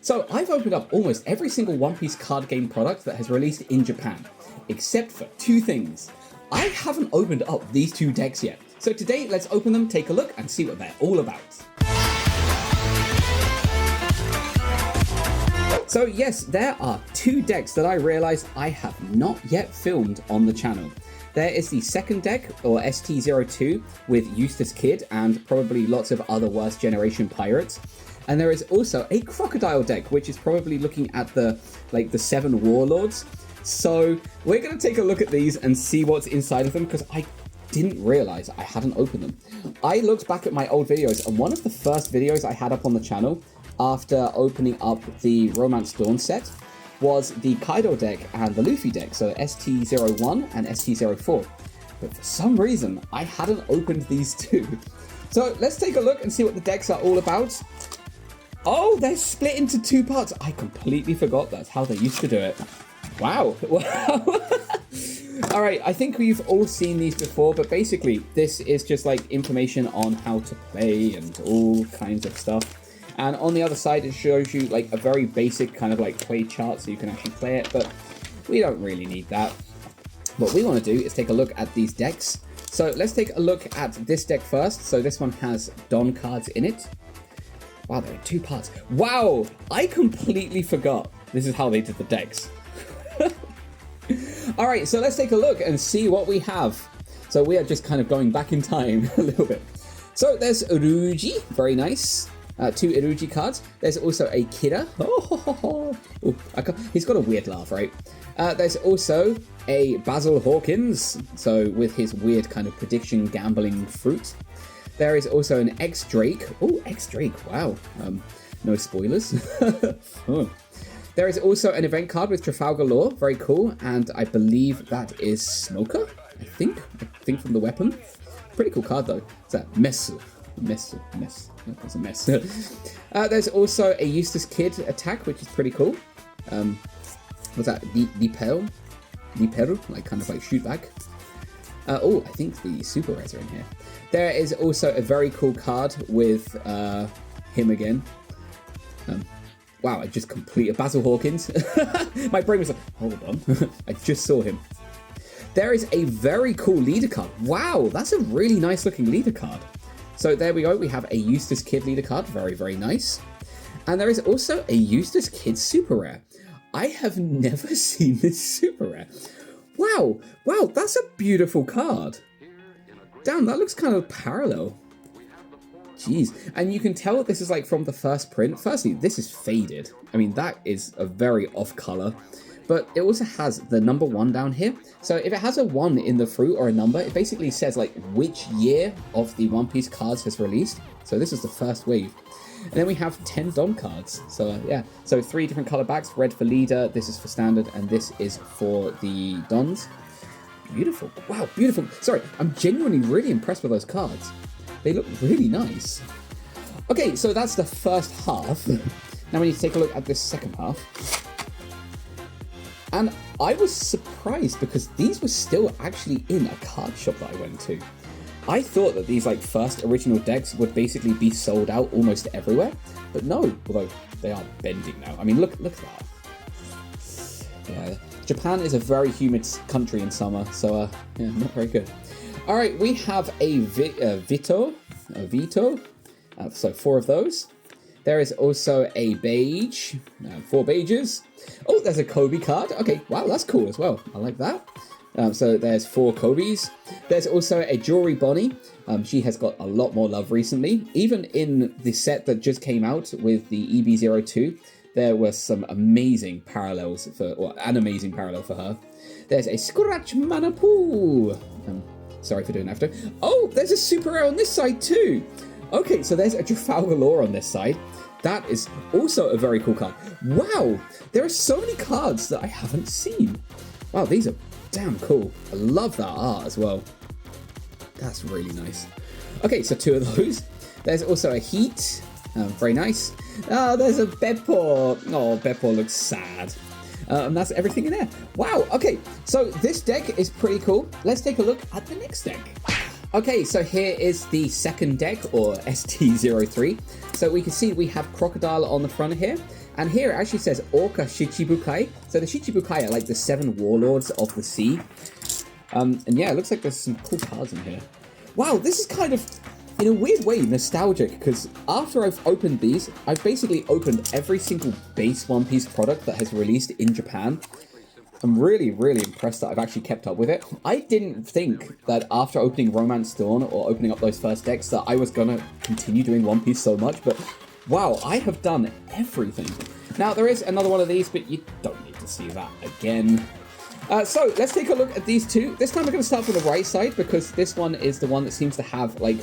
So I've opened up almost every single One Piece card game product that has released in Japan, except for two things. I haven't opened up these two decks yet. So today, let's open them, take a look, and see what they're all about. So yes, there are two decks that I realized I have not yet filmed on the channel. There is the second deck, or ST02, with Eustass Kid and probably lots of other worst generation pirates. And there is also a Crocodile deck, which is probably looking at the 7 warlords. So we're going to take a look at these and see what's inside of them, because I didn't realize I hadn't opened them. I looked back at my old videos, and one of the first videos I had up on the channel after opening up the Romance Dawn set was the Kaido deck and the Luffy deck, so ST01 and ST04. But for some reason, I hadn't opened these two. So let's take a look and see what the decks are all about. Oh, they're split into two parts. I completely forgot that's how they used to do it. Wow. Wow. All right, I think we've all seen these before, but basically this is just like information on how to play and all kinds of stuff. And on the other side, it shows you like a very basic kind of like play chart so you can actually play it, but we don't really need that. What we want to do is take a look at these decks. So let's take a look at this deck first. So this one has Don cards in it. Wow, they're in two parts. Wow, I completely forgot this is how they did the decks. All right, so let's take a look and see what we have. So we are just kind of going back in time a little bit. So there's Uruji, very nice. 2 Uruji cards. There's also a Kira. He's got a weird laugh, right? There's also a Basil Hawkins, so with his weird kind of prediction gambling fruit. There is also an X-Drake. Oh, X-Drake, wow. No spoilers. Oh. There is also an event card with Trafalgar Law, very cool, and I believe that is Smoker, I think from the weapon. Pretty cool card though. It's that mess. That's a mess. There's also a Eustass Kid attack, which is pretty cool. What's that? Liperu, like kind of like shoot back. Oh, I think the super rares are in here. There is also a very cool card with him again. Wow, I just completed Basil Hawkins. My brain was like, hold on, I just saw him. There is a very cool leader card. Wow, that's a really nice looking leader card. So there we go, we have a Eustass Kid leader card, very, very nice. And there is also a Eustass Kid super rare. I have never seen this super rare. Wow, that's a beautiful card. Damn, that looks kind of parallel. Jeez, and you can tell this is like from the first print. Firstly, this is faded. I mean, that is a very off color. But it also has the number 1 down here. So if it has a 1 in the fruit or a number, it basically says like which year of the One Piece cards has released. So this is the first wave. And then we have 10 Don cards. So yeah, so 3 different color backs. Red for leader, this is for standard, and this is for the Dons. Beautiful. Wow, beautiful. Sorry, I'm genuinely really impressed with those cards. They look really nice. Okay, so that's the first half. Now we need to take a look at this second half. And I was surprised because these were still actually in a card shop that I went to. I thought that these like first original decks would basically be sold out almost everywhere, but no, although they are bending now. I mean, look at that. Yeah, Japan is a very humid country in summer, so yeah, not very good. All right, we have a Vito, so 4 of those. There is also a beige, 4 beiges. Oh, there's a Kobe card. Okay, wow, that's cool as well. I like that. So there's 4 Kobes. There's also a Jewelry Bonnie. She has got a lot more love recently. Even in the set that just came out with the EB02, there were some amazing parallels an amazing parallel for her. There's a Scratch Manapoo. Sorry for doing after. Oh, there's a super rare on this side too. Okay, so there's a Trafalgar Law on this side. That is also a very cool card. Wow, there are so many cards that I haven't seen. Wow, these are damn cool. I love that art as well. That's really nice. Okay, so 2 of those. There's also a Heat. Very nice. Oh, there's a Beppo. Oh, Beppo looks sad. And that's everything in there. Wow, okay, so this deck is pretty cool. Let's take a look at the next deck. Okay, so here is the second deck, or ST03. So we can see we have Crocodile on the front here. And here it actually says Orca Shichibukai. So the Shichibukai are like the 7 warlords of the sea. And yeah, it looks like there's some cool cards in here. Wow, this is kind of, in a weird way, nostalgic, because after I've opened these, I've basically opened every single base One Piece product that has released in Japan. I'm really, really impressed that I've actually kept up with it. I didn't think that after opening Romance Dawn or opening up those first decks that I was gonna continue doing One Piece so much, but wow, I have done everything. Now, there is another one of these, but you don't need to see that again. So, let's take a look at these two. This time we're going to start from the right side, because this one is the one that seems to have, like,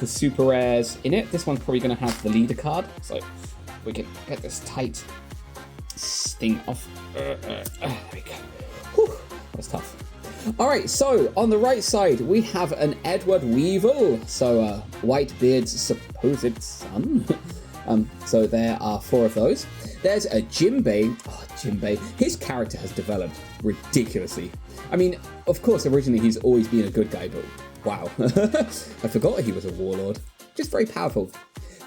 the super rares in it. This one's probably going to have the leader card, so we can get this tight thing off. There we go. Whew, that was tough. Alright, so, on the right side, we have an Edward Weevil, so, Whitebeard's supposed son. So there are 4 of those. There's a Jinbei. Oh, Jinbei. His character has developed ridiculously. I mean, of course, originally he's always been a good guy, but wow. I forgot he was a warlord. Just very powerful.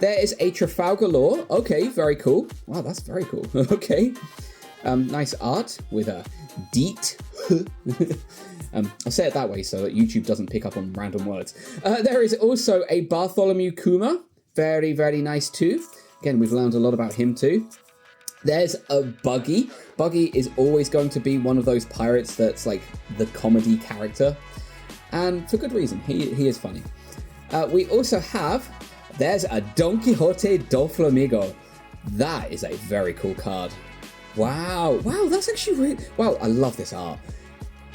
There is a Trafalgar Law. Okay, very cool. Wow, that's very cool. Okay. Nice art with a Deet. I'll say it that way so that YouTube doesn't pick up on random words. There is also a Bartholomew Kuma. Very, very nice too. Again, we've learned a lot about him too. There's a Buggy. Buggy is always going to be one of those pirates that's like the comedy character. And for good reason. He is funny. We also have, there's a Don Quixote do Flamengo. That is a very cool card. Wow. Wow, that's actually really, wow, I love this art.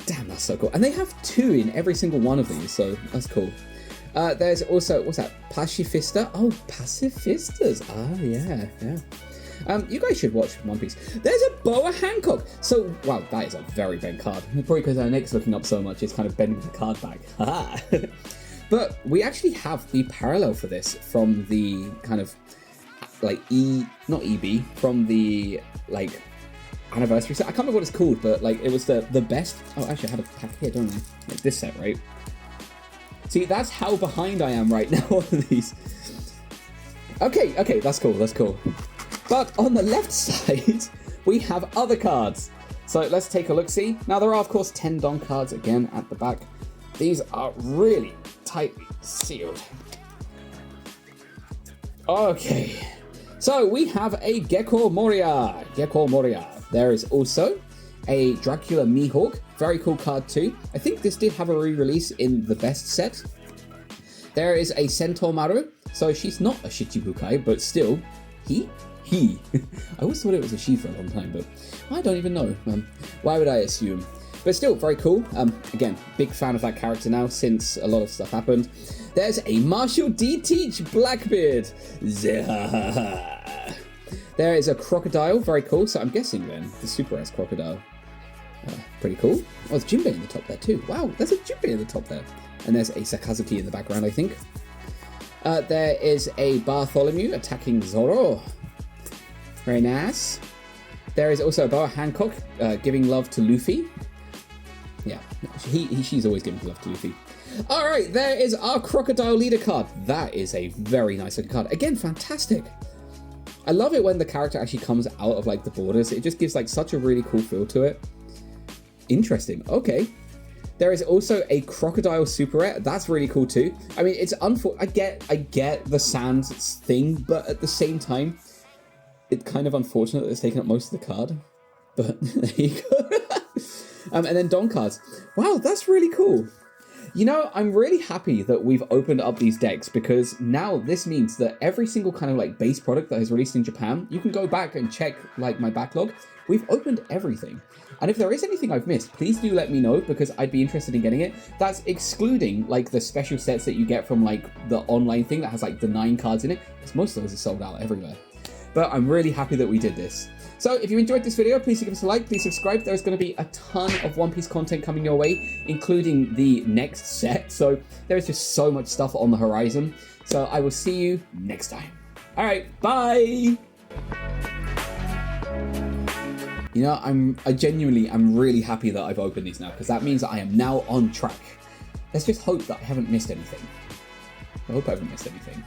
Damn, that's so cool. And they have 2 in every single one of these, so that's cool. There's also, what's that? Pacifista? Oh, Pacifistas. Oh, yeah. You guys should watch One Piece. There's a Boa Hancock. So, wow, that is a very bent card. Probably because our neck's looking up so much, it's kind of bending the card back. But we actually have the parallel for this from the kind of, like, not EB, from the, like, anniversary set. I can't remember what it's called, but, like, it was the best. Oh, actually, I had a pack here, don't I? Like this set, right? See, that's how behind I am right now on these. Okay, that's cool. But on the left side, we have other cards. So let's take a look-see. Now, there are, of course, 10 Don cards again at the back. These are really tightly sealed. Okay. So we have a Gecko Moria. There is also a Dracula Mihawk. Very cool card too. I think this did have a re-release in the best set. There is a Centaur Maru. So she's not a Shichibukai, but still, he. I always thought it was a she for a long time, but I don't even know. Why would I assume? But still, very cool. Again, big fan of that character now since a lot of stuff happened. There's a Marshall D. Teach Blackbeard. There is a Crocodile. Very cool. So I'm guessing then the Super S Crocodile. Pretty cool. Oh, there's Jinbei in the top there too. Wow, there's a Jinbei in the top there. And there's a Sakazuki in the background, I think. There is a Bartholomew attacking Zoro. Very nice. There is also a Boa Hancock giving love to Luffy. Yeah, she's always giving love to Luffy. Alright, there is our Crocodile Leader card. That is a very nice looking card. Again, fantastic. I love it when the character actually comes out of like the borders. It just gives like such a really cool feel to it. Interesting. Okay. There is also a Crocodile Super Rare. That's really cool too. I mean, it's I get the Sands thing, but at the same time, it's kind of unfortunate that it's taken up most of the card. But there you go. And then Don cards. Wow, that's really cool. You know, I'm really happy that we've opened up these decks, because now this means that every single kind of like base product that is released in Japan, you can go back and check like my backlog. We've opened everything. And if there is anything I've missed, please do let me know, because I'd be interested in getting it. That's excluding like the special sets that you get from like the online thing that has like the 9 cards in it, because most of those are sold out everywhere. But I'm really happy that we did this. So if you enjoyed this video, please give us a like, please subscribe. There's going to be a ton of One Piece content coming your way, including the next set. So there's just so much stuff on the horizon. So I will see you next time. All right, bye. You know, I'm really happy that I've opened these now, because that means that I am now on track. Let's just hope that I haven't missed anything. I hope I haven't missed anything.